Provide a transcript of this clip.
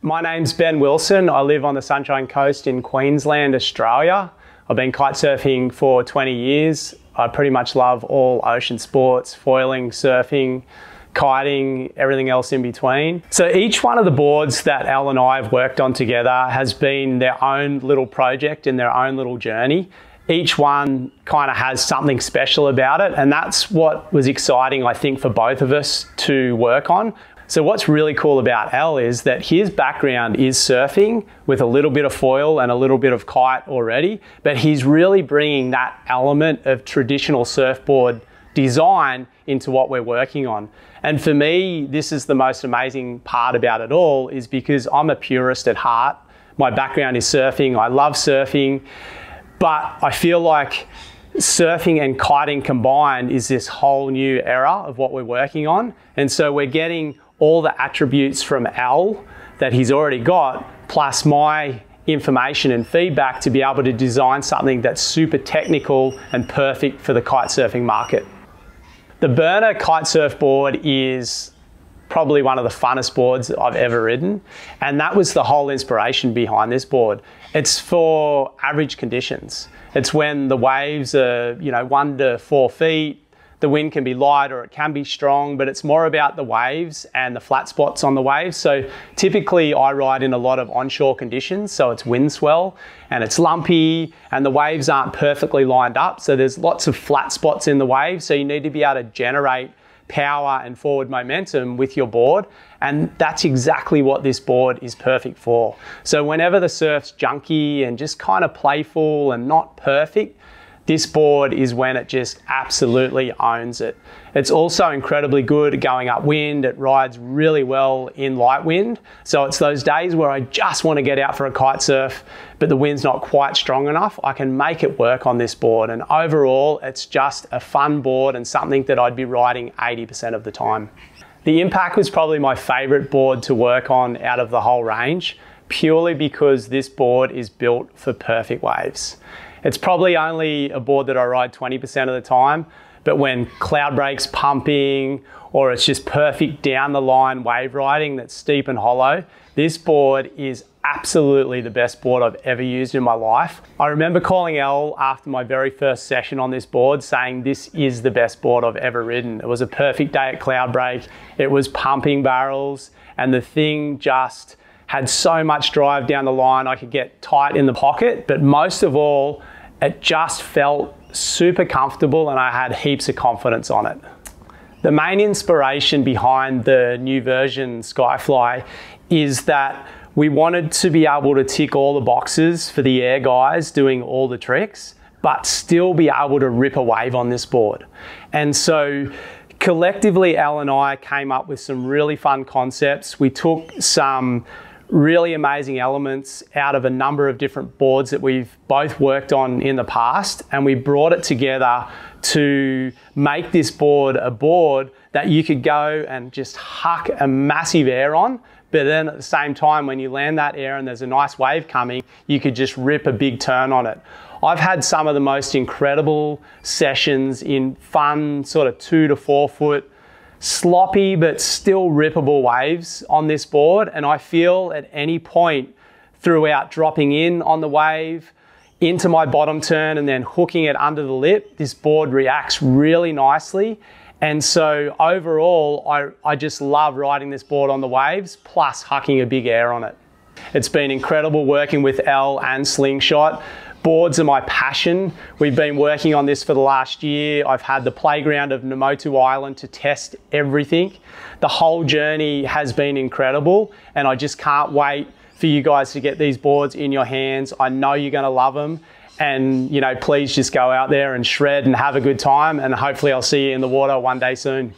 My name's Ben Wilson. I live on the Sunshine Coast in Queensland, Australia. I've been kite surfing for 20 years. I pretty much love all ocean sports, foiling, surfing, kiting, everything else in between. So each one of the boards that Elle and I have worked on together has been their own little project and their own little journey. Each one kind of has something special about it, and that's what was exciting, I think, for both of us to work on. So what's really cool about Elle is that his background is surfing with a little bit of foil and a little bit of kite already, but he's really bringing that element of traditional surfboard design into what we're working on. And for me, this is the most amazing part about it all, is because I'm a purist at heart. My background is surfing. I love surfing, but I feel like surfing and kiting combined is this whole new era of what we're working on. And so we're getting all the attributes from Elle that he's already got, plus my information and feedback to be able to design something that's super technical and perfect for the kite surfing market. The Burner kite surfboard is probably one of the funnest boards I've ever ridden, and that was the whole inspiration behind this board. It's for average conditions. It's when the waves are, 1 to 4 feet, the wind can be light or it can be strong, but it's more about the waves and the flat spots on the waves. So typically I ride in a lot of onshore conditions, so it's wind swell and it's lumpy and the waves aren't perfectly lined up. So there's lots of flat spots in the waves. So you need to be able to generate power and forward momentum with your board. And that's exactly what this board is perfect for. So whenever the surf's junky and just kind of playful and not perfect, this board is when it just absolutely owns it. It's also incredibly good at going upwind. It rides really well in light wind. So it's those days where I just want to get out for a kite surf, but the wind's not quite strong enough. I can make it work on this board. And overall, it's just a fun board and something that I'd be riding 80% of the time. The Impact was probably my favorite board to work on out of the whole range, purely because this board is built for perfect waves. It's probably only a board that I ride 20% of the time, but when cloud break's pumping or it's just perfect down the line wave riding that's steep and hollow, this board is absolutely the best board I've ever used in my life. I remember calling Elle after my very first session on this board saying this is the best board I've ever ridden. It was a perfect day at cloud break. It was pumping barrels and the thing just had so much drive down the line. I could get tight in the pocket, but most of all, it just felt super comfortable and I had heaps of confidence on it. The main inspiration behind the new version Sci-Fly is that we wanted to be able to tick all the boxes for the air guys doing all the tricks, but still be able to rip a wave on this board. And so collectively, Elle and I came up with some really fun concepts. We took some really amazing elements out of a number of different boards that we've both worked on in the past, and we brought it together to make this board a board that you could go and just huck a massive air on, but then at the same time when you land that air and there's a nice wave coming, you could just rip a big turn on it. I've had some of the most incredible sessions in fun sort of 2 to 4 foot sloppy but still rippable waves on this board, and I feel at any point throughout dropping in on the wave into my bottom turn and then hooking it under the lip, this board reacts really nicely. And so overall I just love riding this board on the waves plus hucking a big air on it. It's been incredible working with Elle and Slingshot. Boards are my passion. We've been working on this for the last year. I've had the playground of Namotu Island to test everything. The whole journey has been incredible and I just can't wait for you guys to get these boards in your hands. I know you're gonna love them, and please just go out there and shred and have a good time, and hopefully I'll see you in the water one day soon.